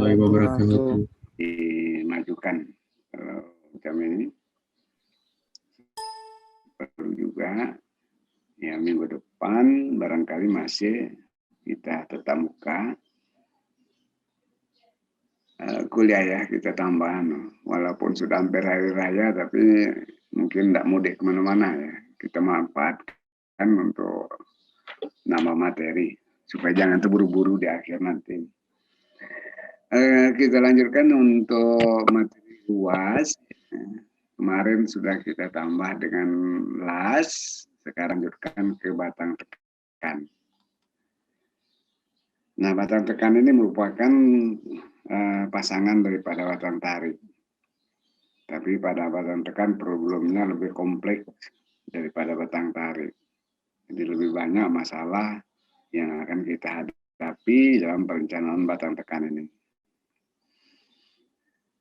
warahmatullahi wabarakatuh. Dimajukan jam ini. Perlu juga ya minggu depan barangkali masih kita tetap muka kuliah ya, kita tambahan walaupun sudah hampir hari raya tapi mungkin tidak mudik kemana-mana ya, kita manfaatkan untuk nambah materi supaya jangan terburu-buru di akhir nanti. Kita lanjutkan untuk materi luas. Kemarin sudah kita tambah dengan las, sekarang lanjutkan ke batang tekan. Nah, batang tekan ini merupakan pasangan daripada batang tarik. Tapi pada batang tekan problemnya lebih kompleks daripada batang tarik. Jadi lebih banyak masalah yang akan kita hadapi dalam perencanaan batang tekan ini.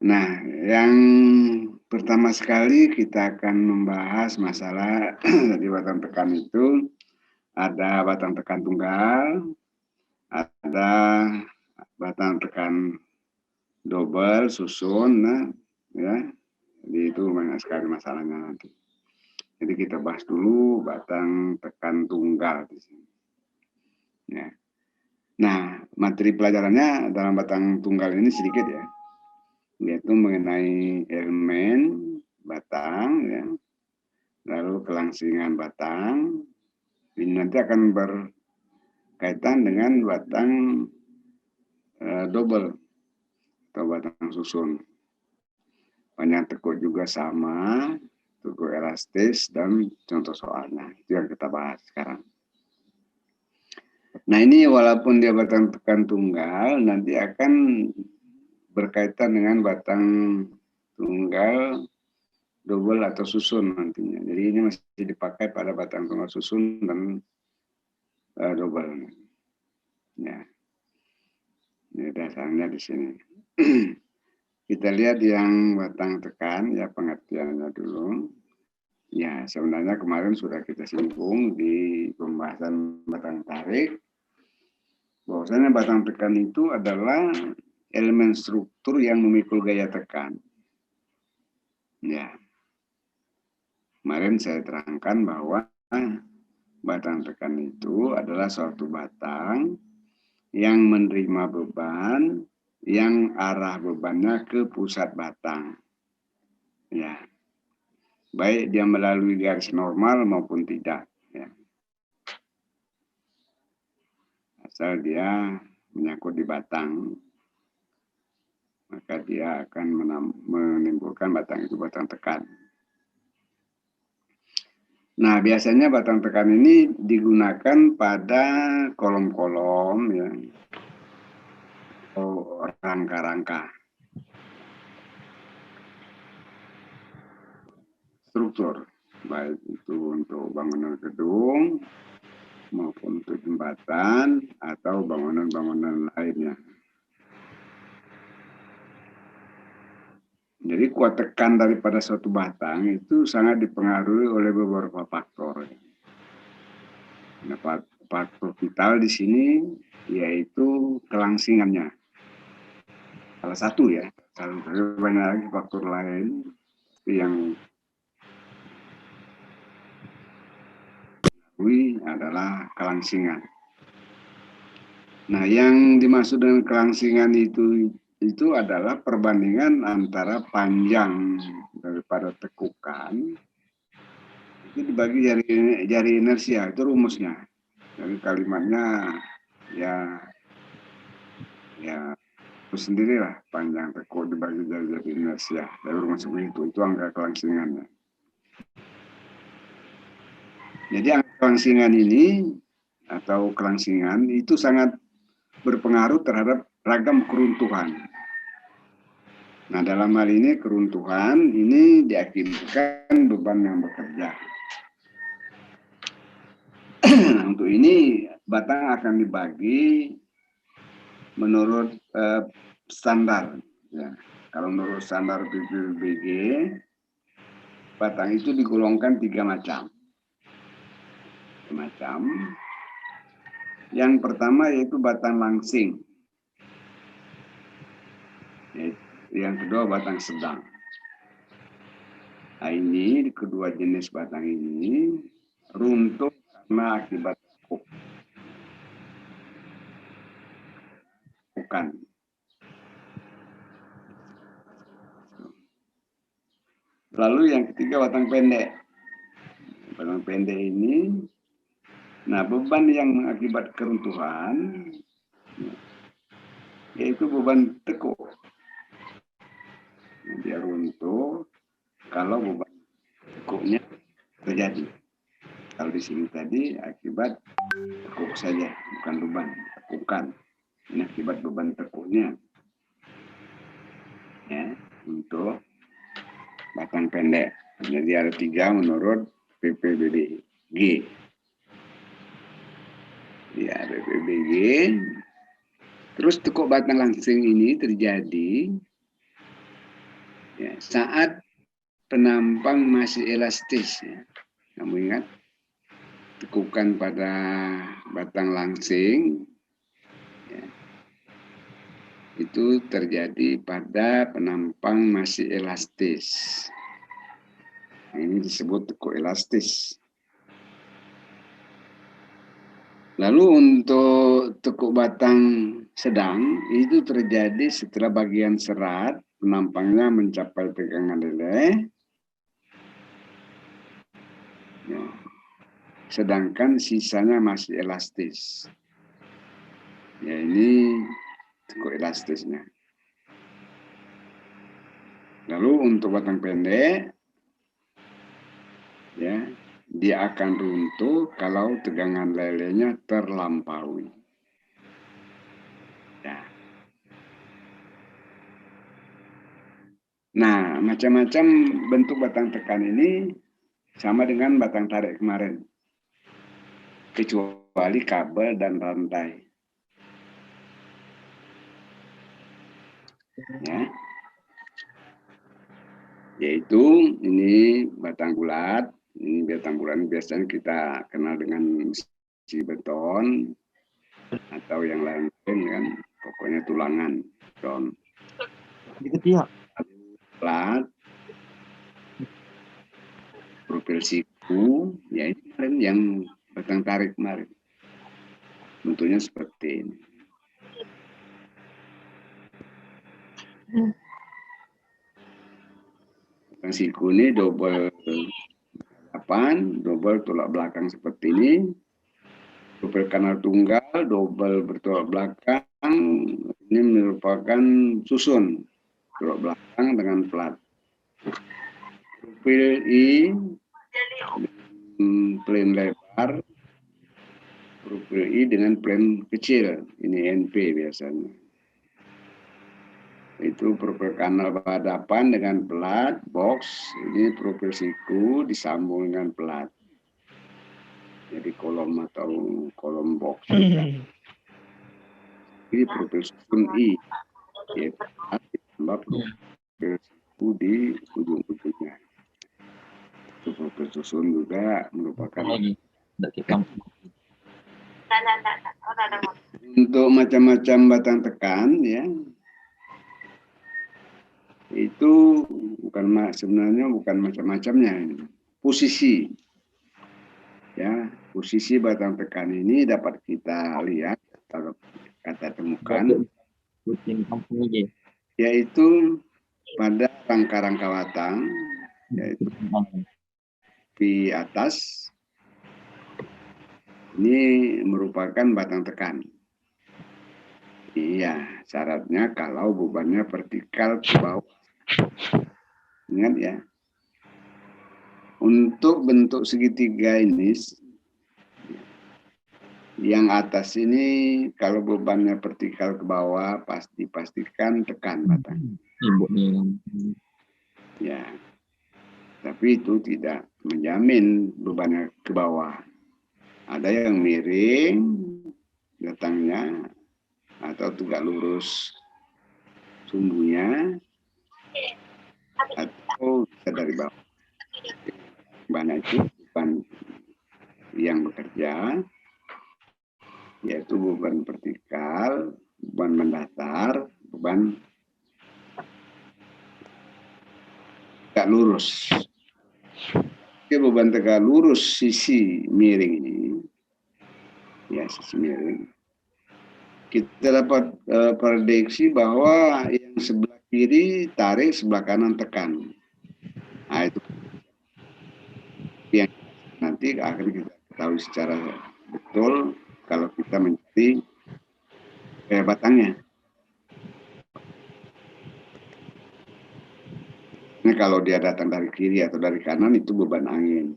Nah, yang pertama sekali kita akan membahas masalah di batang tekan itu ada batang tekan tunggal, ada batang tekan double, susun, nah, ya. Jadi itu banyak sekali masalahnya nanti. Jadi kita bahas dulu batang tekan tunggal di sini. Ya. Nah, materi pelajarannya dalam batang tunggal ini sedikit ya, yaitu mengenai elemen batang, ya, lalu kelangsingan batang. Ini nanti akan berkaitan dengan batang double atau batang susun. Panjang tekuk juga sama, tekuk elastis, dan contoh soalnya. Itu yang kita bahas sekarang. Nah ini walaupun dia batang tekan tunggal, nanti akan berkaitan dengan batang tunggal double atau susun nantinya. Jadi ini masih dipakai pada batang tunggal susun dan double. Ya, ini dasarnya di sini. Kita lihat yang batang tekan, ya pengertiannya dulu. Ya, sebenarnya kemarin sudah kita singgung di pembahasan batang tarik. Bahwasanya batang tekan itu adalah elemen struktur yang memikul gaya tekan. Ya, kemarin saya terangkan bahwa batang tekan itu adalah suatu batang yang menerima beban, yang arah bebannya ke pusat batang. Ya, baik dia melalui garis normal maupun tidak. Ya. Asal dia menyangkut di batang, maka dia akan menimbulkan batang itu batang tekan. Nah, biasanya batang tekan ini digunakan pada kolom-kolom, ya, atau rangka-rangka. Struktur, baik itu untuk bangunan gedung, maupun untuk jembatan, atau bangunan-bangunan lainnya. Jadi kuat tekan daripada suatu batang itu sangat dipengaruhi oleh beberapa faktor. Nah, faktor vital di sini yaitu kelangsingannya. Salah satu ya, banyak lagi faktor lain yang adalah kelangsingan. Nah, yang dimaksud dengan kelangsingan itu adalah perbandingan antara panjang daripada tekukan itu dibagi jari inersia, itu rumusnya. Jadi kalimatnya ya itu sendirilah, panjang tekuk dibagi jari inersia. Dari rumus itu angka kelangsingannya. Jadi angka kelangsingan ini atau kelangsingan itu sangat berpengaruh terhadap ragam keruntuhan. Nah, dalam hal ini keruntuhan ini diakibatkan beban yang bekerja. Nah, untuk ini batang akan dibagi menurut standar. Ya. Kalau menurut standar BPBG, batang itu digolongkan 3 macam. Yang pertama yaitu batang langsing. Yang kedua batang sedang. Nah, ini kedua jenis batang ini runtuh karena akibat bukan. Lalu yang ketiga batang pendek. Batang pendek ini, nah beban yang akibat keruntuhan yaitu beban tekuk. Nah, dia runtuh kalau beban tekuknya terjadi. Kalau di sini tadi akibat tekuk saja, bukan beban, tekukan. Ini akibat beban tekuknya. Ya, untuk batang pendek. Jadi ada 3 menurut PPBG. Ya, PPBG. Terus tekuk batang langsing ini terjadi ya, saat penampang masih elastis. Ya. Kamu ingat? Tekukan pada batang langsing ya, itu terjadi pada penampang masih elastis. Ini disebut tekuk elastis. Lalu untuk tekuk batang sedang itu terjadi setelah bagian serat penampangnya mencapai tegangan leleh. Ya. Sedangkan sisanya masih elastis. Ya, ini tekuk elastisnya. Lalu untuk batang pendek, ya, dia akan runtuh kalau tegangan lelehnya terlampaui. Ya. Nah, macam-macam bentuk batang tekan ini sama dengan batang tarik kemarin, kecuali kabel dan rantai. Ya. Yaitu ini batang bulat. Ini batang bulat biasanya kita kenal dengan si beton atau yang lain kan, pokoknya tulangan beton. Plat, profil siku, ya ini kemarin yang batang tarik kemarin. Bentuknya seperti ini. Batang siku ini double double belakang seperti ini. Profil kanal tunggal, double bertolak belakang. Ini merupakan susun tolak belakang dengan plat. Profil I, plane lebar. Profil I dengan plane kecil. Ini NP biasanya. Itu profil kanal berhadapan dengan plat, box. Ini profil siku disambung dengan plat. Jadi kolom atau kolom box. Ini profil susun I, yaitu ditambah profil siku di ujung-ujungnya. Itu profil susun juga merupakan untuk macam-macam batang tekan, ya, itu sebenarnya bukan macam-macamnya, posisi. Ya, posisi batang tekan ini dapat kita lihat atau kita temukan, yaitu pada rangka-rangka batang, yaitu di atas ini merupakan batang tekan. Iya, syaratnya kalau bebannya vertikal ke bawah. Ingat ya. Untuk bentuk segitiga ini, yang atas ini kalau bebannya vertikal ke bawah, pastikan tekan batang. Ya, tapi itu tidak menjamin bebannya ke bawah. Ada yang miring datangnya atau tegak lurus sumbunya atau bisa dari bawah. Beban itu beban yang bekerja, yaitu beban vertikal, beban mendatar, beban tegak lurus. Beban tegak lurus sisi miring ini, ya sisi miring, kita dapat prediksi bahwa yang sebelah kiri tarik, sebelah kanan tekan. Nah, itu yang nanti akan kita ketahui secara betul kalau kita mencari batangnya. Nah, kalau dia datang dari kiri atau dari kanan itu beban angin.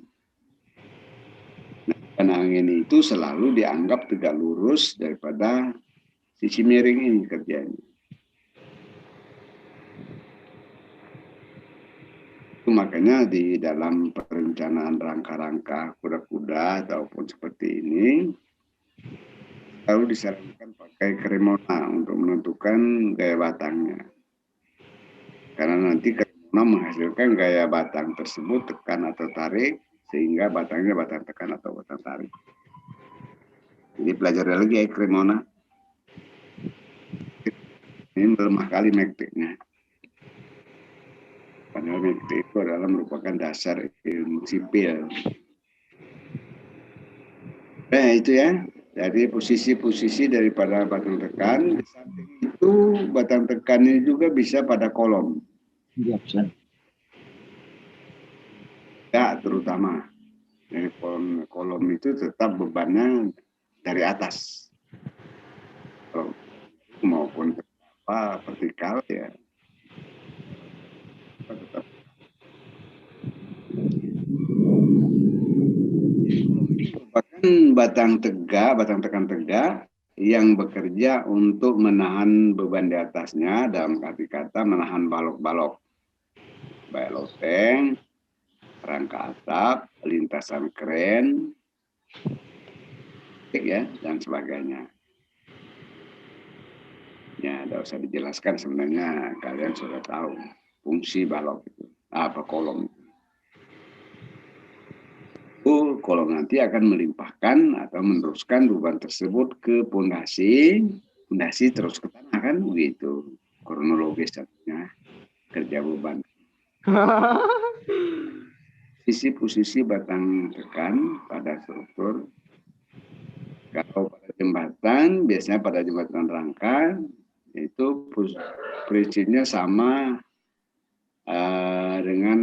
Nah, beban angin itu selalu dianggap tegak lurus daripada sisi miring ini kerjanya. Itu makanya di dalam perencanaan rangka-rangka kuda-kuda ataupun seperti ini selalu disarankan pakai kremona untuk menentukan gaya batangnya. Karena nanti menghasilkan gaya batang tersebut tekan atau tarik sehingga batangnya batang tekan atau batang tarik. Jadi pelajari lagi ya kremona. Ini melemah kali mektiknya. Padahal mektik itu adalah merupakan dasar ilmu sipil. Nah itu ya. Jadi posisi-posisi daripada batang tekan. Di samping itu batang tekan ini juga bisa pada kolom. Iya, Ustaz. Ya, terutama dari kolom itu tetap bebannya dari atas, maupun vertikal ya tetap. Bahkan batang tekan tegak yang bekerja untuk menahan beban di atasnya, dalam arti kata menahan balok-balok, baik loteng, rangka atap, lintasan kren, ya, dan sebagainya. Ya, tidak usah dijelaskan sebenarnya, kalian sudah tahu fungsi balok itu, apa kolom itu. Kolom nanti akan melimpahkan atau meneruskan beban tersebut ke pondasi terus ke tanah, kan begitu kronologis satunya kerja beban. Posisi batang tekan pada struktur. Kalau pada jembatan, biasanya pada jembatan rangka itu prinsipnya sama dengan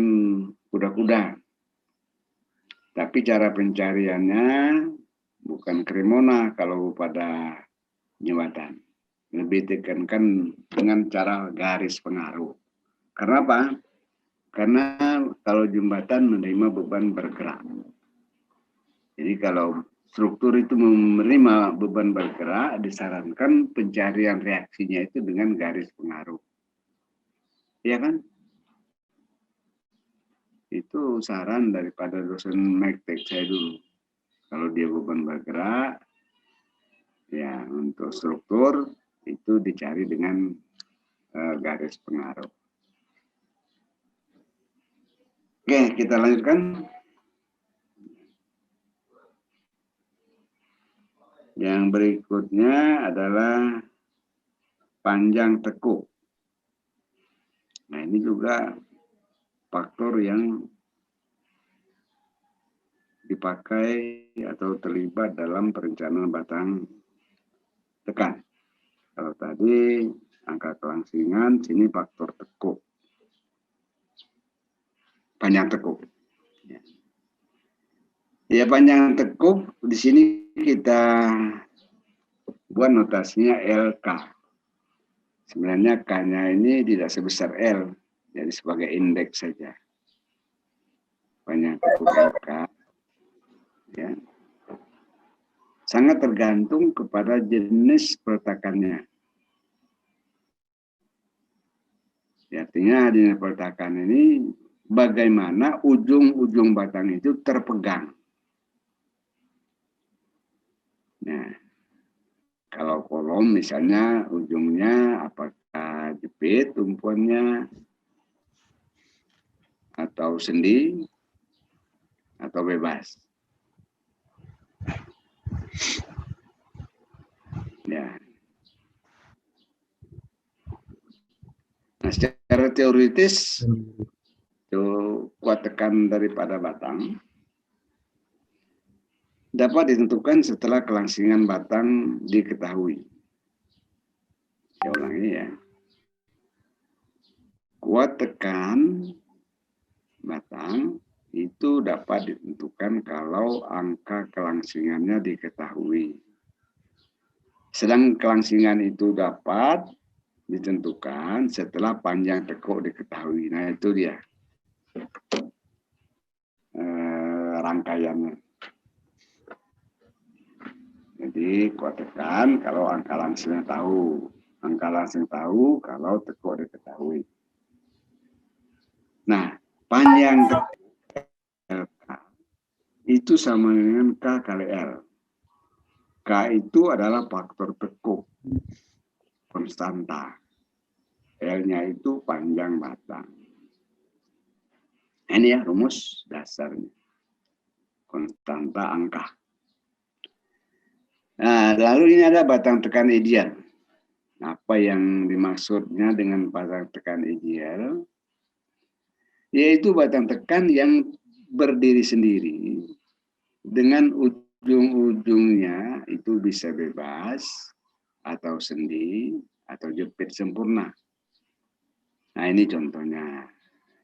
kuda-kuda. Tapi cara pencariannya bukan kremona kalau pada jembatan. Lebih ditekankan dengan cara garis pengaruh. Karena apa? Karena kalau jembatan menerima beban bergerak. Jadi kalau struktur itu menerima beban bergerak, disarankan pencarian reaksinya itu dengan garis pengaruh. Iya kan? Itu saran daripada dosen mektek saya dulu. Kalau dia beban bergerak, ya untuk struktur itu dicari dengan garis pengaruh. Oke, kita lanjutkan. Yang berikutnya adalah panjang tekuk. Nah, ini juga faktor yang dipakai atau terlibat dalam perencanaan batang tekan. Kalau tadi angka kelangsingan, sini faktor tekuk. Panjang tekuk. Ya, panjang tekuk di sini kita buat notasinya LK. Sebenarnya K-nya ini tidak sebesar L, jadi sebagai indeks saja. Panjang tekuk LK. Ya. Sangat tergantung kepada jenis peletakannya. Ya, artinya jenis peletakan ini bagaimana ujung-ujung batang itu terpegang. Nah, kalau kolom misalnya ujungnya apakah jepit tumpuannya atau sendi atau bebas. Ya. Nah, secara teoritis itu kuat tekan daripada batang dapat ditentukan setelah kelangsingan batang diketahui. Saya ulangi ya. Kuat tekan batang itu dapat ditentukan kalau angka kelangsingannya diketahui. Sedang kelangsingan itu dapat ditentukan setelah panjang tekuk diketahui. Nah itu dia rangkaiannya. Jadi kuat tekan kalau angka langsingnya tahu. Angka langsing tahu kalau tekuk diketahui. Nah, panjang LK itu sama dengan K kali L. K itu adalah faktor tekuk konstanta. L-nya itu panjang batang. Ini ya rumus dasarnya. Konstanta angka. Nah, lalu ini ada batang tekan ideal. Apa yang dimaksudnya dengan batang tekan ideal? Yaitu batang tekan yang berdiri sendiri dengan ujung-ujungnya itu bisa bebas atau sendi atau jepit sempurna. Nah ini contohnya.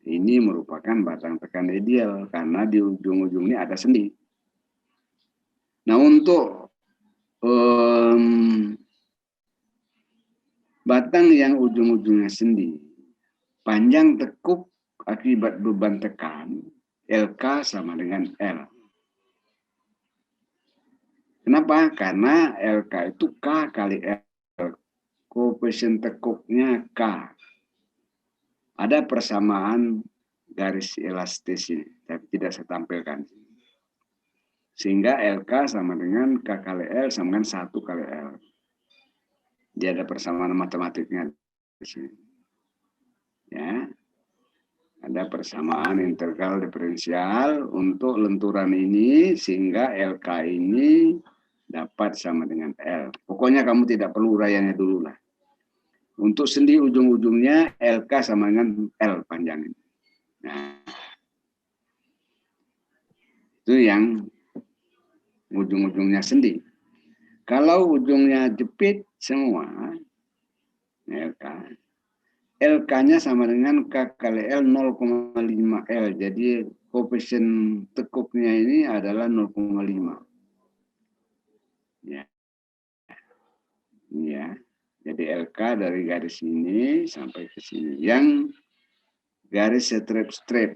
Ini merupakan batang tekan ideal karena di ujung-ujungnya ada sendi. Nah untuk batang yang ujung-ujungnya sendi, panjang tekuk akibat beban tekan, LK sama dengan L. Kenapa? Karena LK itu K kali L. Koefisien tekuknya K. Ada persamaan garis elastis ini, tapi tidak saya tampilkan. Sehingga LK sama dengan K kali L sama dengan 1 kali L. Dia ada persamaan matematiknya di sini. Ya. Ada persamaan integral diferensial untuk lenturan ini sehingga LK ini dapat sama dengan L. Pokoknya kamu tidak perlu uraiannya dulu lah. Untuk sendi ujung-ujungnya LK sama dengan L panjangnya. Nah, itu yang ujung-ujungnya sendi. Kalau ujungnya jepit semua, LK, LK-nya sama dengan K kali L 0,5 L. Jadi koefisien tekuknya ini adalah 0,5. Ya. Ya. Jadi LK dari garis ini sampai ke sini. Yang garis strip-strip.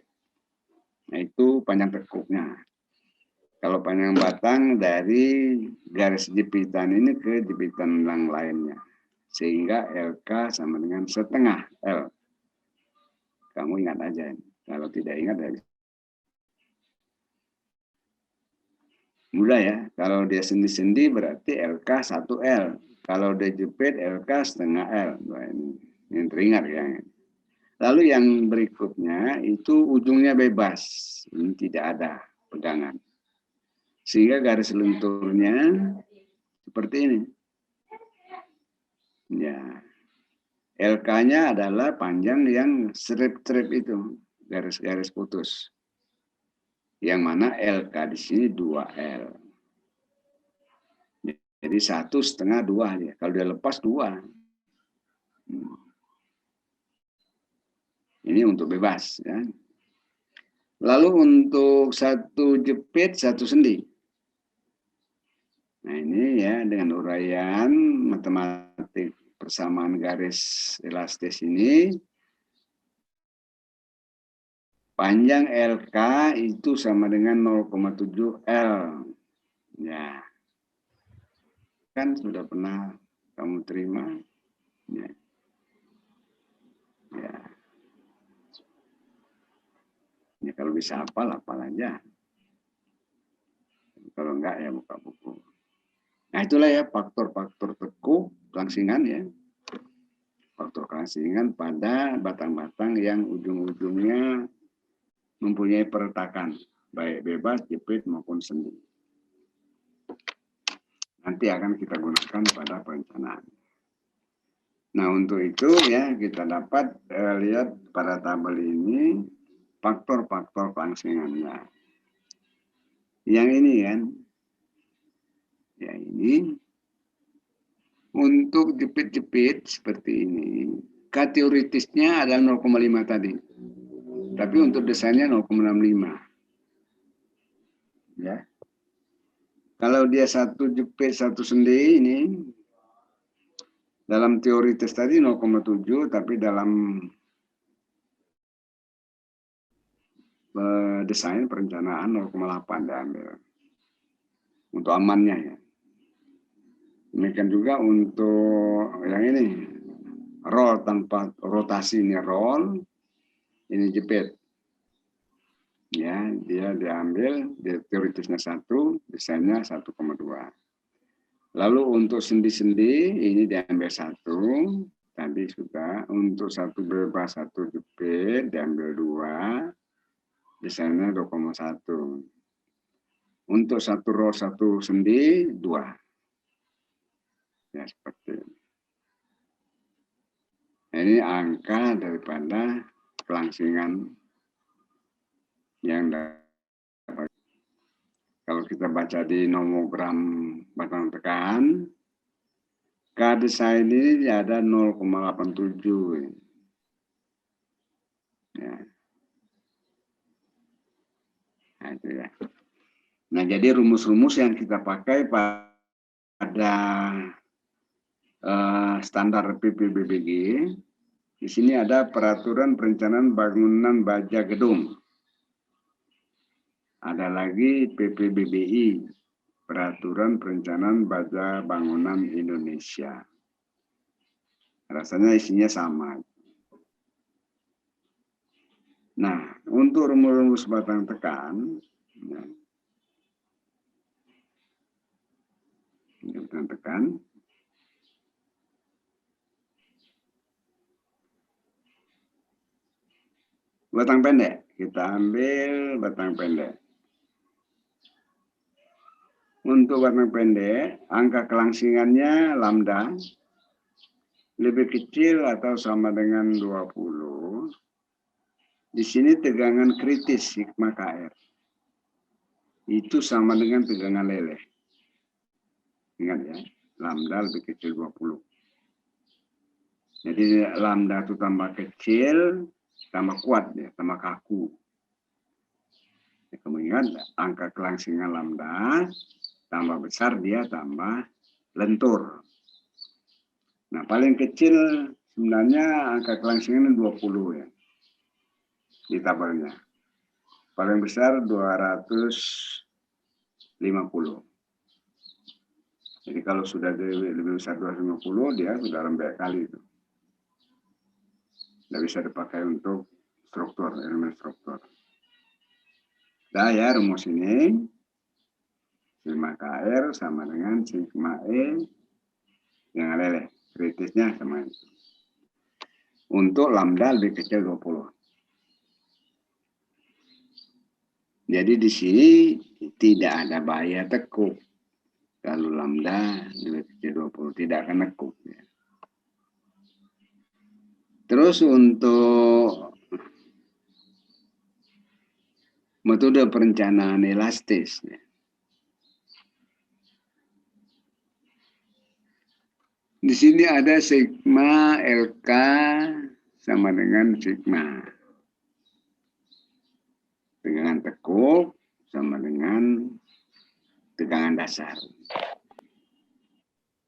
Nah, itu panjang tekuknya. Kalau panjang batang dari garis jepitan ini ke jepitan yang lainnya. Sehingga LK sama dengan setengah L. Kamu ingat aja. Kalau tidak ingat ya. Mudah ya. Kalau dia sendi-sendi berarti LK 1L. Kalau dia jepit LK setengah L. Nah, ini teringat ya. Lalu yang berikutnya itu ujungnya bebas. Ini tidak ada pegangan. Sehingga garis lenturnya seperti ini. Ya. LK-nya adalah panjang yang strip-strip itu. Garis-garis putus. Yang mana LK di sini 2L. Jadi 1,5 2 ya. Kalau dia lepas 2. Ini untuk bebas ya. Lalu untuk satu jepit, satu sendi. Nah ini ya dengan uraian matematik persamaan garis elastis ini. Panjang LK itu sama dengan 0,7 L. Ya. Kan sudah pernah kamu terima. Ya. Ya. Ya kalau bisa hafal aja. Kalau enggak ya buka buku. Nah itulah ya faktor-faktor tekuk kelangsingan ya. Faktor kelangsingan pada batang-batang yang ujung-ujungnya mempunyai peretakan. Baik bebas, jepit maupun sendi. Nanti akan kita gunakan pada perencanaan. Nah untuk itu ya kita dapat lihat pada tabel ini faktor-faktor kelangsingannya. Yang ini kan, ya ini untuk jepit-jepit seperti ini, K teoritisnya adalah 0,5 tadi, tapi untuk desainnya 0,65. Ya, kalau dia satu jepit satu sendi ini, dalam teori tes tadi 0,7, tapi dalam desain perencanaan 0,8 diambil untuk amannya ya. Demikian juga untuk yang ini roll tanpa rotasi, ini roll, ini jepit. Ya, dia diambil, dia teoritisnya 1, desainnya 1,2. Lalu untuk sendi-sendi ini diambil 1, tadi sudah. Untuk satu bebas, satu jepit diambil 2, desainnya 2,1. Untuk satu row, satu sendi 2. Ya, seperti ini. Ini angka daripada kelangsingan yang dapat. Kalau kita baca di nomogram batang tekan, K desain ini ada 0,87. Ya. Nah, itu ya. Nah, jadi rumus-rumus yang kita pakai pada standar PPBBG, di sini ada peraturan perencanaan bangunan baja gedung. Ada lagi PPBBI, peraturan perencanaan baja bangunan Indonesia. Rasanya isinya sama. Nah, untuk rumus-rumus batang tekan, ya, batang tekan, batang pendek, kita ambil batang pendek. Untuk batang pendek, angka kelangsingannya lambda lebih kecil atau sama dengan 20. Di sini tegangan kritis sigma KR. Itu sama dengan tegangan leleh. Ingat ya, lambda lebih kecil 20. Jadi lambda itu tambah kecil, tambah kuat ya, tambah kaku. Ya, kamu ingat angka kelangsingan lambda, tambah besar dia tambah lentur. Nah, paling kecil sebenarnya angka kelangsingan 20 ya. Di tabelnya. Paling besar 250. Jadi kalau sudah lebih besar 250, dia sudah lembek kali itu. Tidak bisa dipakai untuk struktur, elemen struktur. Nah ya, rumus ini, sigma KR sama dengan sigma E yang leleh. Kritisnya sama itu. Untuk lambda lebih kecil 20. Jadi di sini tidak ada bahaya tekuk. Kalau lambda lebih kecil 20, tidak akan nekuk. Ya. Terus untuk metode perencanaan elastis. Ya. Di sini ada sigma LK sama dengan sigma. Tegangan tekuk sama dengan tegangan dasar.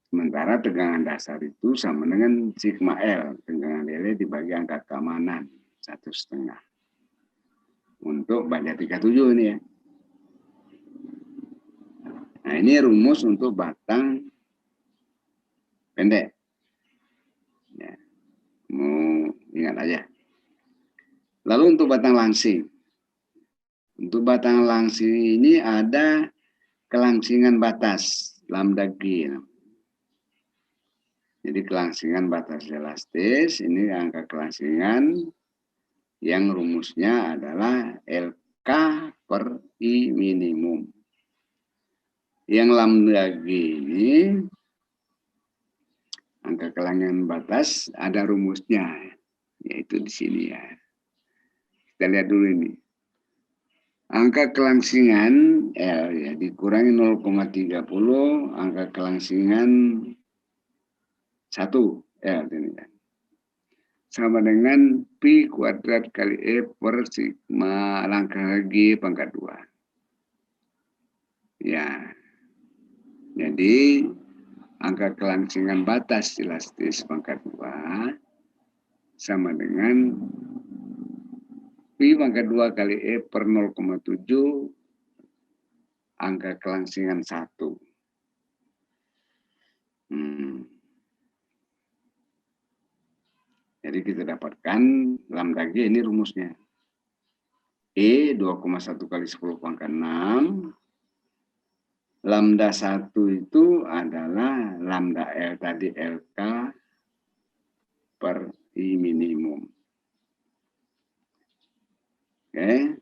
Sementara tegangan dasar itu sama dengan sigma L. Tegangan leleh dibagi angka keamanan 1,5. Untuk baja 37 ini ya. Nah ini rumus untuk batang pendek. Ya. Mau ingat aja. Lalu untuk batang langsing. Untuk batang langsing ini ada kelangsingan batas lambda G. Jadi kelangsingan batas elastis ini angka kelangsingan yang rumusnya adalah LK per I minimum. Yang lambda G ini angka kelangsingan batas ada rumusnya, yaitu di sini ya. Kita lihat dulu ini. Angka kelangsingan L ya dikurangi 0,30, angka kelangsingan 1 L ini ya. Sama dengan pi kuadrat kali E per sigma langkah G pangkat 2. Ya. Jadi angka kelangsingan batas elastis pangkat 2 sama dengan pi pangkat 2 kali E per 0,7 angka kelangsingan 1. Jadi kita dapatkan lambda G ini rumusnya. E 2,1 kali 10 pangkat 6. Lambda 1 itu adalah lambda L tadi LK per I minimum. Oke.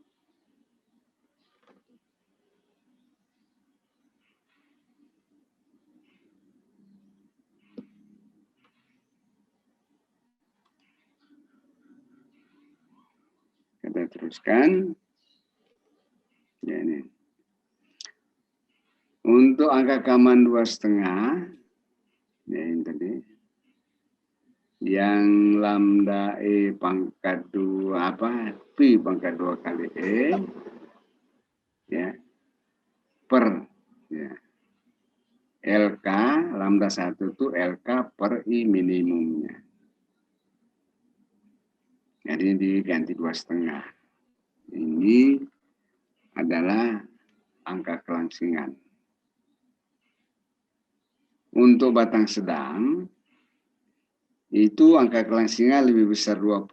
Kita teruskan. Ya ini. Untuk angka kaman 2,5, ya ini tadi. Yang lambda E pangkat 2 pi pangkat 2 kali E ya per ya. LK lambda 1 itu LK per I minimumnya. Jadi diganti 2,5. Ini adalah angka kelangsingan. Untuk batang sedang, itu angka kelangsingan lebih besar 20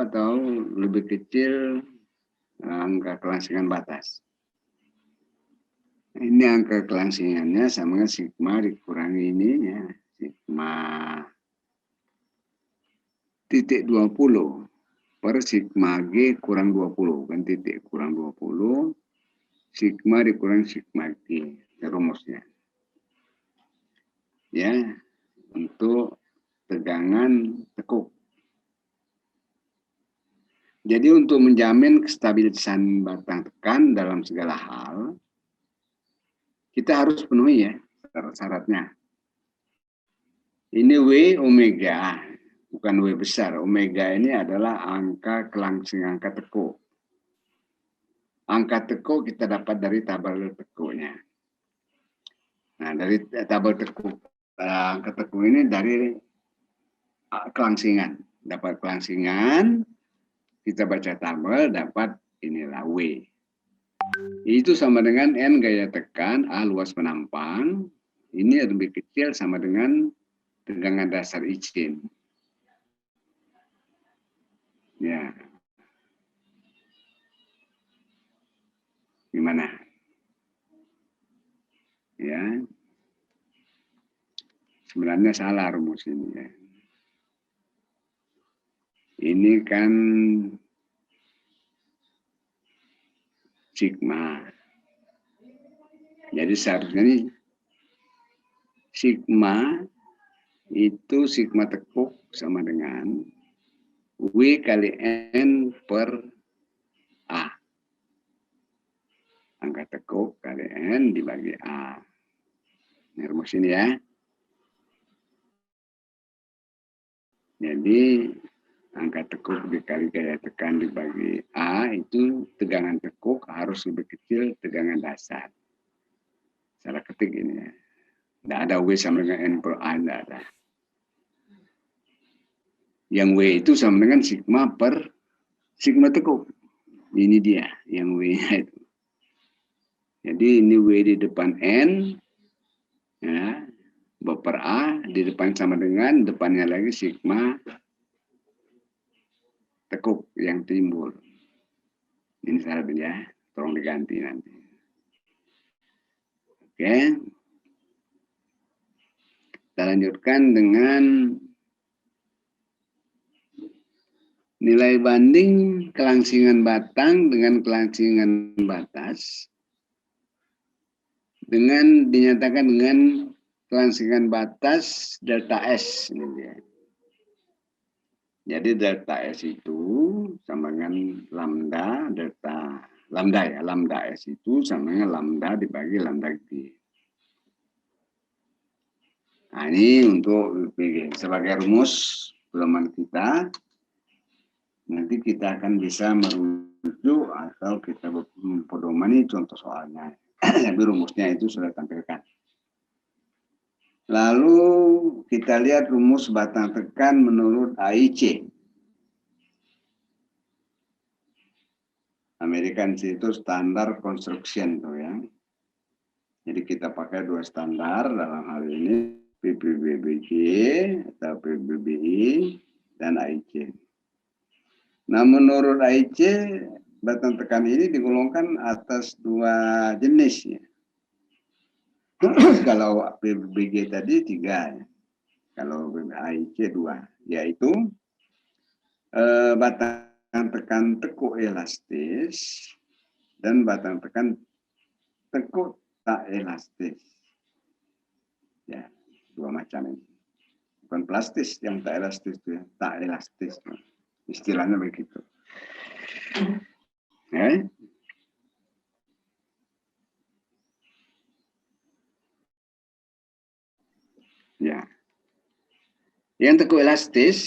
atau lebih kecil angka kelangsingan batas. Ini angka kelangsingannya sama dengan sigma dikurangi ini ya, sigma titik 20 per sigma G kurang 20, kan titik kurang 20, sigma dikurang sigma G, rumusnya. Ya, untuk tegangan tekuk. Jadi untuk menjamin kestabilisan batang tekan dalam segala hal, kita harus penuhi ya syarat-syaratnya. Ini W omega, bukan W besar. Omega ini adalah angka kelangsingan angka tekuk. Angka tekuk kita dapat dari tabel tekuknya. Nah, dari tabel tekuk, angka tekuk ini dari kelangsingan. Dapat kelangsingan, kita baca tabel, dapat inilah W. Itu sama dengan N gaya tekan, A luas penampang. Ini lebih kecil sama dengan tegangan dasar izin. Ya. Gimana? Ya. Sebenarnya salah rumus ini ya. Ini kan sigma. Jadi seharusnya ini sigma itu sigma tekuk sama dengan W kali N per A. Angka tekuk kali N dibagi A. Ini rumus ini ya. Jadi angka tekuk dikali gaya tekan dibagi A itu tegangan tekuk harus lebih kecil tegangan dasar. Salah ketik ini ya. Tidak ada W sama dengan N per A, tidak ada. Yang W itu sama dengan sigma per sigma tekuk. Ini dia yang W-nya itu. Jadi ini W di depan N, ya, per A, di depan sama dengan, depannya lagi sigma tekuk yang timbul. Ini syaratnya ya, tolong diganti nanti. Oke. Kita lanjutkan dengan nilai banding kelangsingan batang dengan kelangsingan batas dengan dinyatakan dengan kelangsingan batas delta S ini dia. Jadi delta S itu sama dengan lambda delta lambda ya, lambda S itu sama dengan lambda dibagi lambda G. Nah, ini untuk sebagai rumus pedoman kita. Nanti kita akan bisa merujuk atau kita pedoman ini contoh soalnya. Tapi rumusnya itu sudah tampilkan. Lalu kita lihat rumus batang tekan menurut AIC. American itu standar construction tuh ya. Jadi kita pakai dua standar dalam hal ini PBBG atau PBBI dan AIC. Nah, menurut AIC batang tekan ini digolongkan atas dua jenis ya. Kalau PBG tadi 3 ya. Kalau AIC 2, yaitu batang tekan tekuk elastis dan batang tekan tekuk tak elastis. Ya, dua macam ini. Bukan plastis yang tak elastis itu ya, tak elastis. Istilahnya begitu. Ya. Ya. Yang tekuk elastis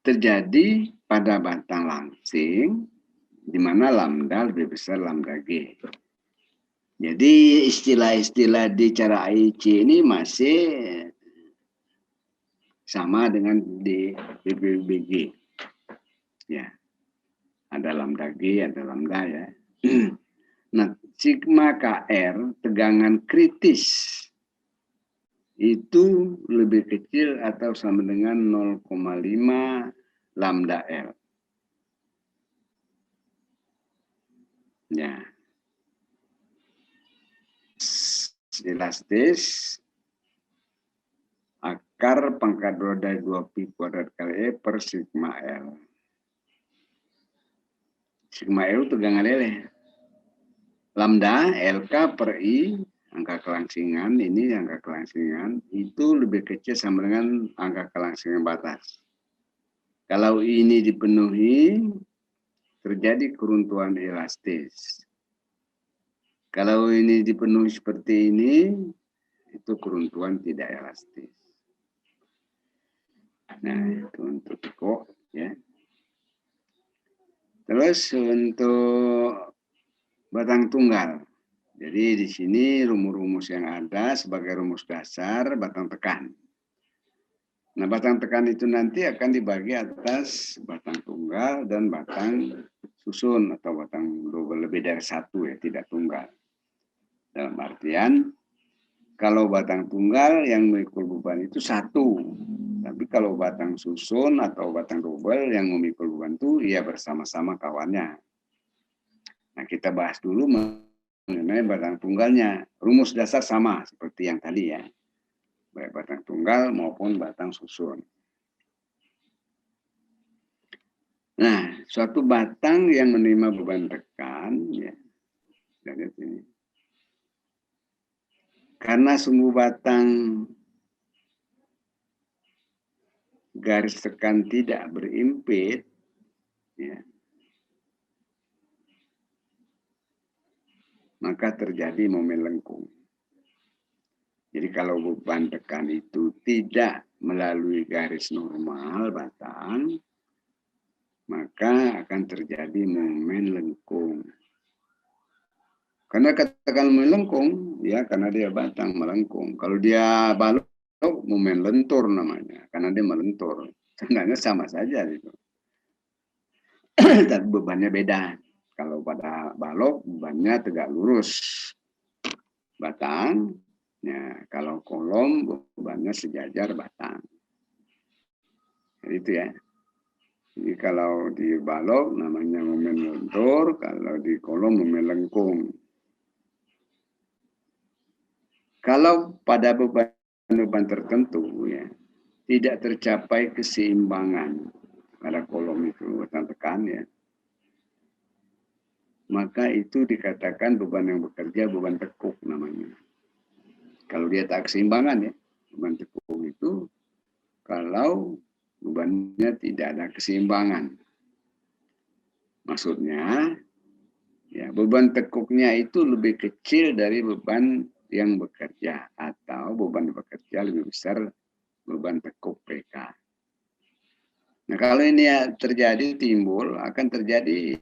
terjadi pada batang langsing di mana lambda lebih besar lambda G. Jadi istilah-istilah di cara AIC ini masih sama dengan di PBBG. Ya. Ada lambda G, ada lambda ya. Nah, sigma KR tegangan kritis itu lebih kecil atau sama dengan 0,5 lambda L. Ya. Elastis akar pangkat 2 dari 2pi kuadrat kali E per sigma L. Sigma L tegangan leleh. Lambda LK per I angka kelangsingan ini angka kelangsingan itu lebih kecil sama dengan angka kelangsingan batas. Kalau ini dipenuhi terjadi keruntuhan elastis. Kalau ini dipenuhi seperti ini itu keruntuhan tidak elastis. Nah, itu untuk tekuk ya. Terus untuk batang tunggal. Jadi di sini rumus-rumus yang ada sebagai rumus dasar batang tekan. Nah, batang tekan itu nanti akan dibagi atas batang tunggal dan batang susun atau batang double lebih dari 1 ya, tidak tunggal. Dalam artian kalau batang tunggal yang memikul beban itu 1. Tapi kalau batang susun atau batang double yang memikul beban itu ya bersama-sama kawannya. Nah, kita bahas dulu mengenai batang tunggalnya. Rumus dasar sama seperti yang tadi ya. Baik batang tunggal maupun batang susun. Nah, suatu batang yang menerima beban tekan, ya, lihat ini. Karena sumbu batang garis tekan tidak berimpit, ya, maka terjadi momen lengkung. Jadi kalau beban tekan itu tidak melalui garis normal batang, maka akan terjadi momen lengkung. Karena katakan melengkung, ya karena dia batang melengkung. Kalau dia balok, momen lentur namanya, karena dia melentur. Sebenarnya sama saja itu. Tapi bebannya beda. Kalau pada balok, bebannya tegak lurus. Batang, ya kalau kolom, bebannya sejajar batang. Jadi itu ya. Jadi kalau di balok namanya momen lentur, kalau di kolom momen lengkung. Kalau pada beban tertentu ya tidak tercapai keseimbangan pada kolom itu batang tekan ya, maka itu dikatakan beban yang bekerja beban tekuk namanya. Kalau dia tak keseimbangan ya, beban tekuk itu kalau bebannya tidak ada keseimbangan. Maksudnya, ya, beban tekuknya itu lebih kecil dari beban yang bekerja, atau beban bekerja lebih besar beban tekuk PK. Nah, kalau ini terjadi, timbul, akan terjadi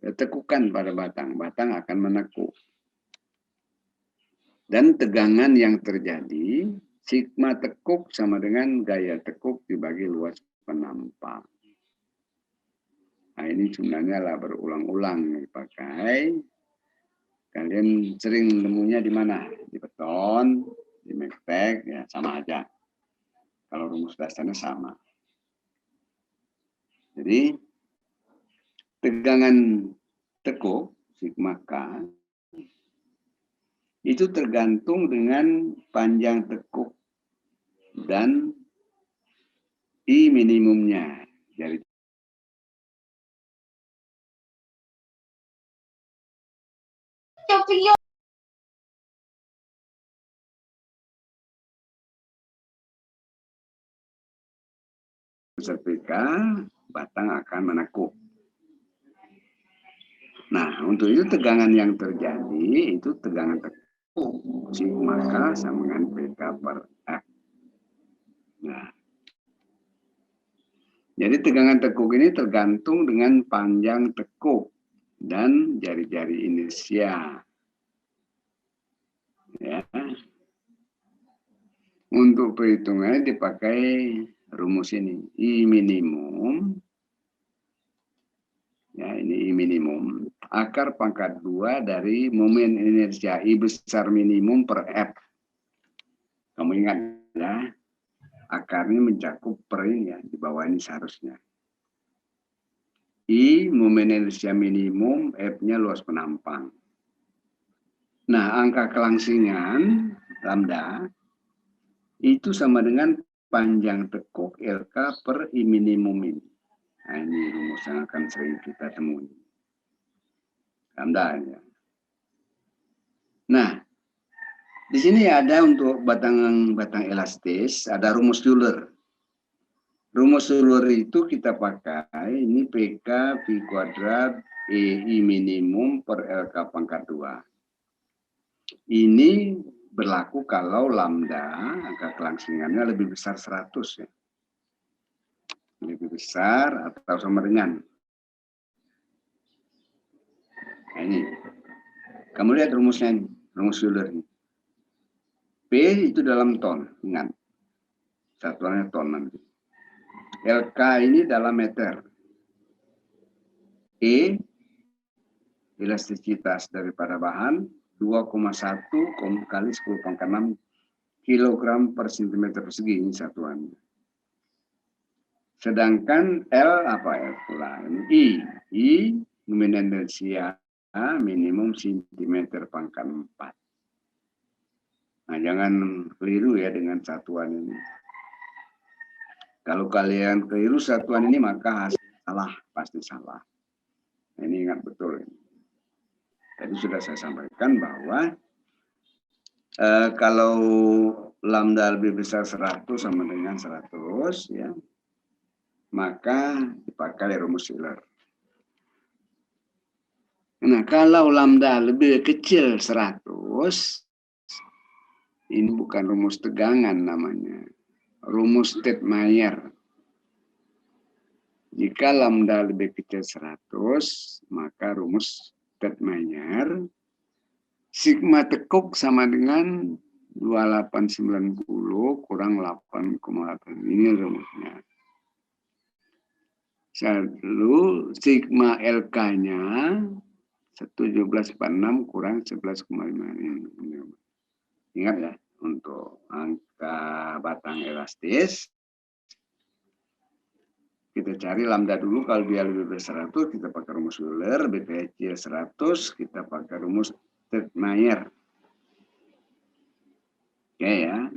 tekukan pada batang. Batang akan menekuk. Dan tegangan yang terjadi, sigma tekuk sama dengan gaya tekuk dibagi luas penampang. Nah, ini sebenarnya lah berulang-ulang dipakai. Kalian sering nemunya di mana? Di beton, di mektek, ya sama aja. Kalau rumus dasarnya sama. Jadi, tegangan tekuk, sigma K, itu tergantung dengan panjang tekuk dan I minimumnya. Jadi besar PK, batang akan menekuk. Nah, untuk itu tegangan yang terjadi itu tegangan tekuk sigma K sama dengan PK per F. Nah, jadi tegangan tekuk ini tergantung dengan panjang tekuk dan jari-jari inersia. Ya. Untuk perhitungannya dipakai rumus ini. I minimum, ya ini I minimum, akar pangkat 2 dari momen inersia I besar minimum per F. Kamu ingat ya, akarnya mencakup per ini ya, di bawah ini seharusnya. I momen inersia minimum, F-nya luas penampang. Nah, angka kelangsingan, lambda, itu sama dengan panjang tekuk LK per I minimum ini. Nah, ini rumus yang akan sering kita temui. Lambda ya. Nah, di sini ada untuk batang elastis, ada rumus Euler. Rumus Euler itu kita pakai, ini PK Pi kuadrat EI minimum per LK pangkat 2. Ini berlaku kalau lambda, angka kelangsingannya lebih besar 100 ya. Lebih besar atau sama dengan. Nah, ini. Kamu lihat rumusnya, rumus Euler ini. P itu dalam ton, ingat. Satuannya ton nanti. LK ini dalam meter. E, elastisitas daripada bahan, 2,1 kali 10 pangkat 6 kilogram per centimeter persegi, ini satuannya. Sedangkan L apa L pula? I momen inersia minimum centimeter pangkat 4. Nah, jangan keliru ya dengan satuan ini. Kalau kalian keliru satuan ini, maka hasil salah, pasti salah. Nah, ini ingat betul. Tadi sudah saya sampaikan bahwa kalau lambda lebih besar 100 sama dengan 100, ya, maka dipakai rumus Euler. Nah, kalau lambda lebih kecil 100, ini bukan rumus tegangan namanya, rumus Tetmayer. Jika lambda lebih kecil 100, maka rumus Tetmayer, sigma tekuk sama dengan 2890 kurang 8,8. Ini rumusnya. Lalu sigma LK-nya 1746 kurang 11,5. Ingat ya, untuk angka batang elastis, kita cari lambda dulu. Kalau dia lebih besar 100, kita pakai rumus Euler. Lebih kecil 100, kita pakai rumus Tetmayer. Oke ya.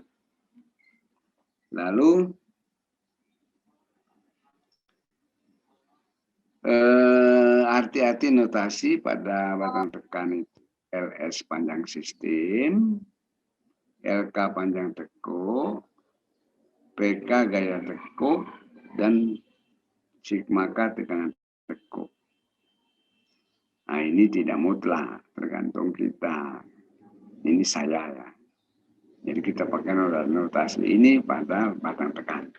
Lalu hati-hati notasi pada batang tekan itu. LS panjang sistem, LK panjang tekuk, P PK gaya tekuk, dan sigma K tegangan tekuk. Nah, ini tidak mutlak, tergantung kita. Ini saya ya. Jadi kita pakai notasi ini pada batang tekan.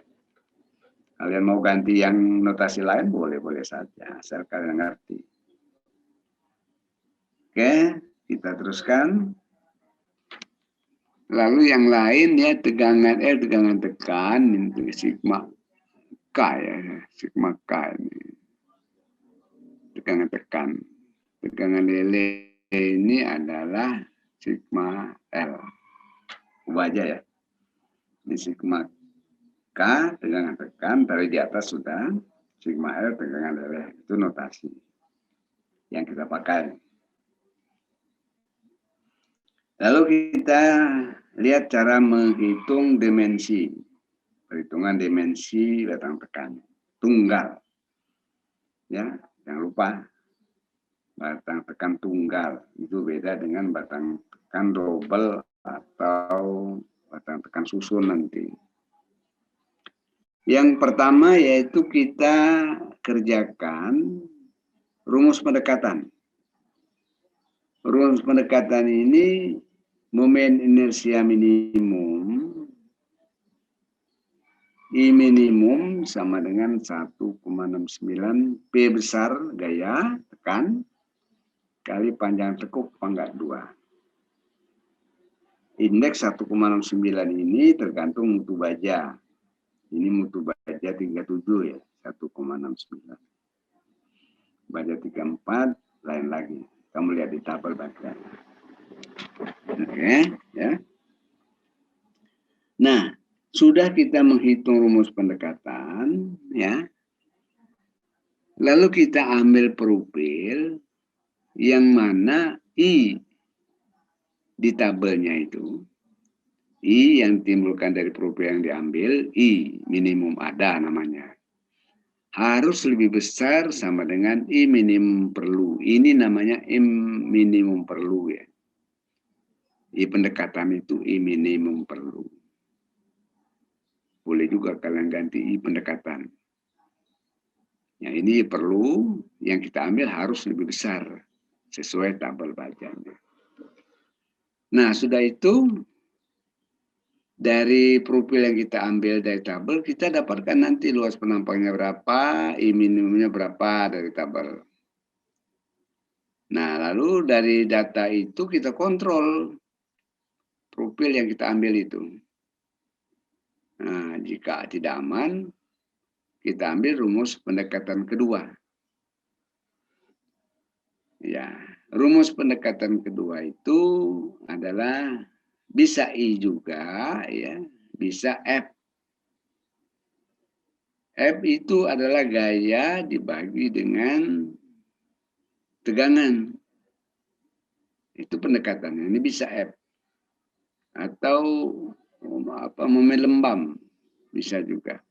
Kalian mau ganti yang notasi lain boleh-boleh saja, asal kalian ngerti. Oke, kita teruskan. Lalu yang lain ya, tegangan L, tegangan tekan, ini sigma K ya, sigma K ini. Tegangan tekan. Tegangan lele ini adalah sigma L. Ubah aja ya. Ini sigma K, tegangan tekan, dari di atas sudah. Sigma L, tegangan lele. Itu notasi yang kita pakai. Lalu kita lihat cara menghitung dimensi. Perhitungan dimensi batang tekan. Tunggal. Ya, jangan lupa. Batang tekan tunggal. Itu beda dengan batang tekan double atau batang tekan susun nanti. Yang pertama yaitu kita kerjakan rumus pendekatan. Rumus pendekatan ini momen inersia minimum, I minimum sama dengan 1,69 P besar gaya tekan kali panjang tekuk pangkat 2. Indeks 1,69 ini tergantung mutu baja. Ini mutu baja 37 ya, 1,69. Baja 34 lain lagi. Kamu lihat di tabel baja. Oke, ya. Nah, sudah kita menghitung rumus pendekatan, ya. Lalu kita ambil profil yang mana I di tabelnya itu, I yang timbulkan dari profil yang diambil, I minimum ada namanya. Harus lebih besar sama dengan I minimum perlu. Ini namanya I minimum perlu ya. I pendekatan itu I minimum perlu. Boleh juga kalian ganti I pendekatan. Yang ini perlu, yang kita ambil harus lebih besar. Sesuai tabel bacanya. Nah, sudah itu, dari profil yang kita ambil dari tabel, kita dapatkan nanti luas penampangnya berapa, I minimumnya berapa dari tabel. Nah, lalu dari data itu kita kontrol profil yang kita ambil itu. Nah, jika tidak aman, kita ambil rumus pendekatan kedua. Ya, rumus pendekatan kedua itu adalah bisa I juga, ya, bisa F. F itu adalah gaya dibagi dengan tegangan. Itu pendekatannya. Ini bisa F. Atau momen lembam bisa juga.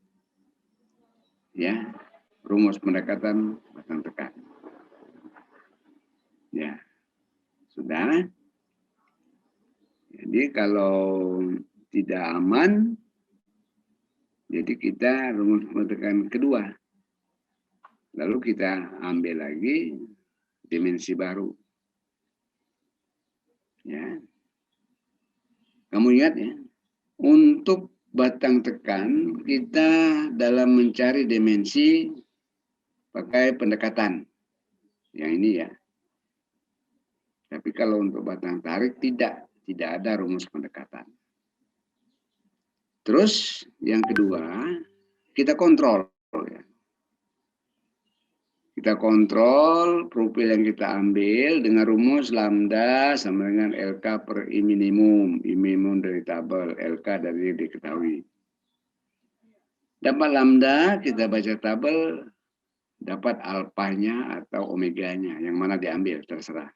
Ya, rumus pendekatan batang tekan. Ya, sudah. Jadi kalau tidak aman, jadi kita rumus pendekatan kedua. Lalu kita ambil lagi dimensi baru. Ya, kamu ingat ya, untuk batang tekan kita dalam mencari dimensi pakai pendekatan. Yang ini ya. Tapi kalau untuk batang tarik tidak ada rumus pendekatan. Terus yang kedua, kita kontrol. Ya. Kita kontrol profil yang kita ambil dengan rumus lambda sama dengan LK per I minimum. I minimum dari tabel, LK dari diketahui. Dapat lambda, kita baca tabel, dapat alpanya atau omeganya, yang mana diambil, terserah.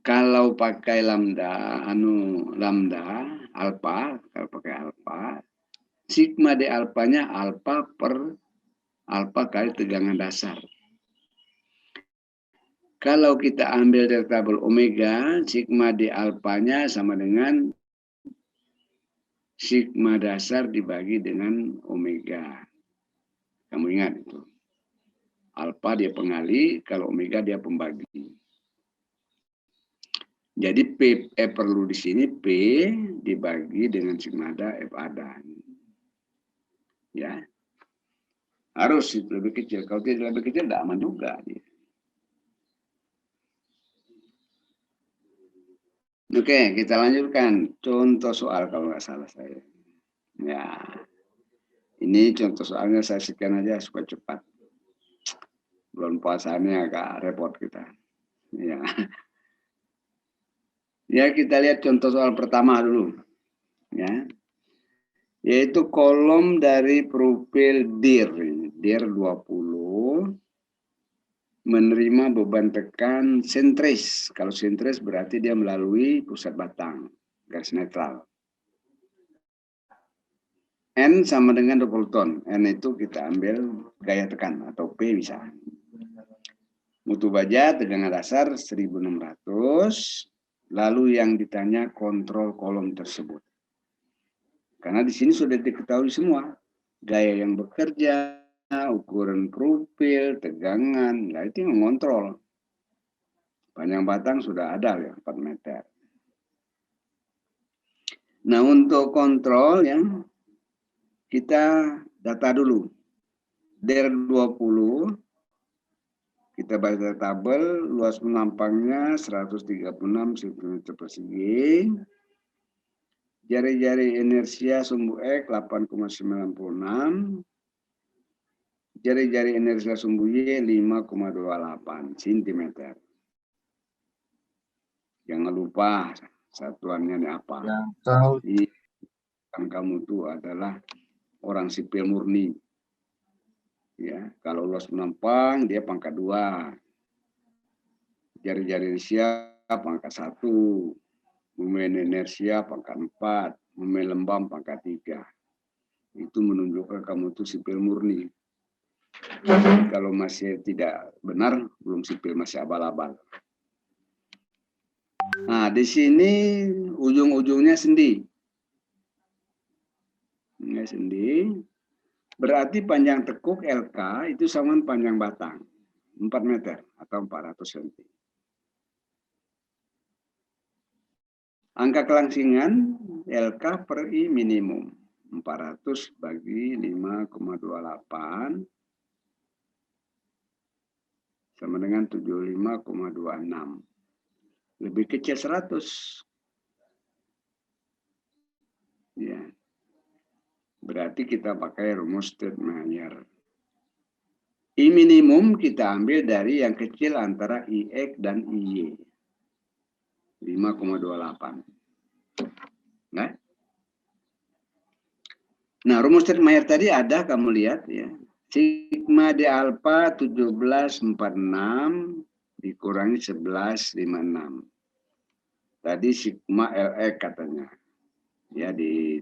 Kalau pakai lambda, alpha, kalau pakai alpha, sigma D alpanya alpha per alpha kali tegangan dasar. Kalau kita ambil dari tabel omega, sigma D alpanya sama dengan sigma dasar dibagi dengan omega. Kamu ingat itu. Alfa dia pengali, kalau omega dia pembagi. Jadi P perlu di sini P dibagi dengan sigma F ada. Ya. Harus itu lebih kecil. Kalau tidak lebih kecil tidak aman juga. Oke, kita lanjutkan. Contoh soal kalau nggak salah saya. Ya. Ini contoh soalnya saya sekian aja supaya cepat. Bulan puasanya agak repot kita. Ya. Ya, kita lihat contoh soal pertama dulu. Ya. Yaitu kolom dari profil DIR. DIR 20 menerima beban tekan sentris. Kalau sentris berarti dia melalui pusat batang, garis netral. N sama dengan 20 ton. N itu kita ambil gaya tekan atau P bisa. Mutu baja tegangan dasar 1600. Lalu yang ditanya kontrol kolom tersebut. Karena di sini sudah diketahui semua. Gaya yang bekerja, ukuran profil, tegangan, nah itu yang mengontrol. Panjang batang sudah ada ya, 4 meter. Nah untuk kontrol ya, kita data dulu. DIR 20, kita baca tabel, luas penampangnya 136 cm persegi. Jari-jari inersia sumbu X 8,96. Jari-jari inersia sumbu Y 5,28 cm. Jangan lupa satuannya ini apa. Jadi, kamu itu adalah orang sipil murni. Ya, kalau luas penampang dia pangkat 2. Jari-jari inersia pangkat 1. Momen inersia pangkat 4. Momen lembam pangkat 3. Itu menunjukkan kamu itu sipil murni. Kalau masih tidak benar, belum sipil, masih abal-abal. Nah, di sini ujung-ujungnya sendi. Ini sendi. Berarti panjang tekuk LK itu sama panjang batang. 4 meter atau 400 cm. Angka kelangsingan LK per I minimum. 400 bagi 5,28 sama dengan 75,26. Lebih kecil 100. Ya. Berarti kita pakai rumus Stegmaier. I minimum kita ambil dari yang kecil antara IX dan IY. 5,28. Nah, rumus Stegmaier tadi ada, kamu lihat ya. Sigma D alpha 1746 dikurangi 1156. Tadi sigma LX katanya. Ya,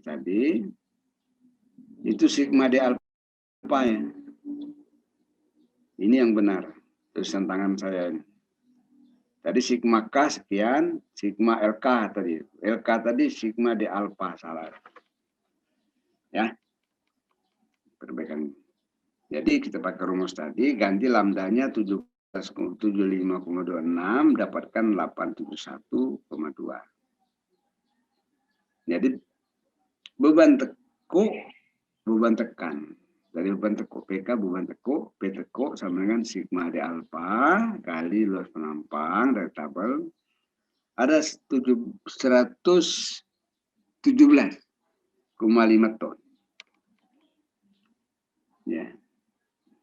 tadi itu sigma D alpha ya. Ini yang benar. Tulisan tangan saya ini. Tadi sigma K sekian, sigma LK tadi. LK tadi sigma D alpha salah. Ya. Perbaikan. Jadi kita pakai rumus tadi, ganti lambdanya 75,26 dapatkan 871,2. Jadi beban tekuk, beban tekan. Dari beban tekuk PK, beban tekuk, P tekuk sama dengan sigma D alpha kali luas penampang dari tabel ada 117,5 ton. Ya,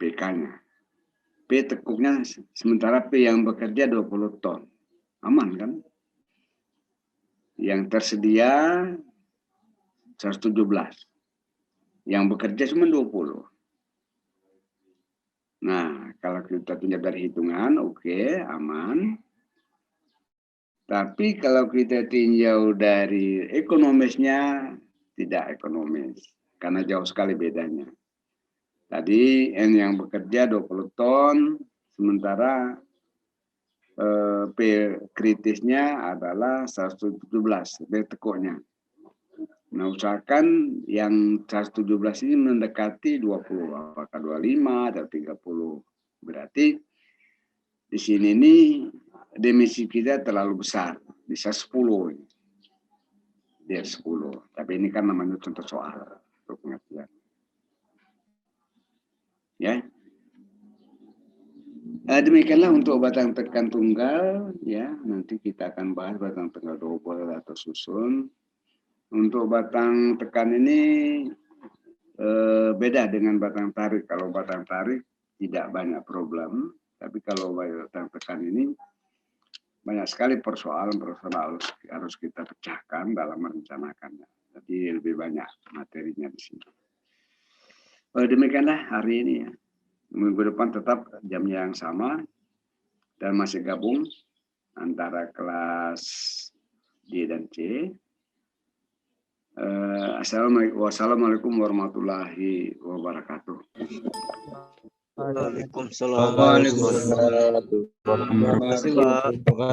PK-nya. P tekuknya sementara P yang bekerja 20 ton. Aman kan? Yang tersedia 117. Yang bekerja cuma 20. Nah, kalau kita tinjau dari hitungan, oke, aman. Tapi kalau kita tinjau dari ekonomisnya, tidak ekonomis. Karena jauh sekali bedanya. Tadi N yang bekerja 20 ton, sementara P kritisnya adalah 117, P tekuknya. Nah, usahakan yang 117 ini mendekati 20, apakah 25 atau 30. Berarti di sini nih dimensi kita terlalu besar, bisa 10. Dia 10. Tapi ini kan namanya contoh soal untuk pengertian. Ya. Demikianlah untuk batang tekan tunggal, ya. Nanti kita akan bahas batang tunggal double atau susun. Untuk batang tekan ini beda dengan batang tarik. Kalau batang tarik tidak banyak problem, tapi kalau batang tekan ini banyak sekali persoalan harus kita pecahkan dalam merencanakannya. Jadi lebih banyak materinya di sini. Demikianlah hari ini ya. Minggu depan tetap jam yang sama dan masih gabung antara kelas D dan C. Wassalamualaikum warahmatullahi wabarakatuh. Waalaikumsalam warahmatullahi wabarakatuh. Terima kasih, Pak.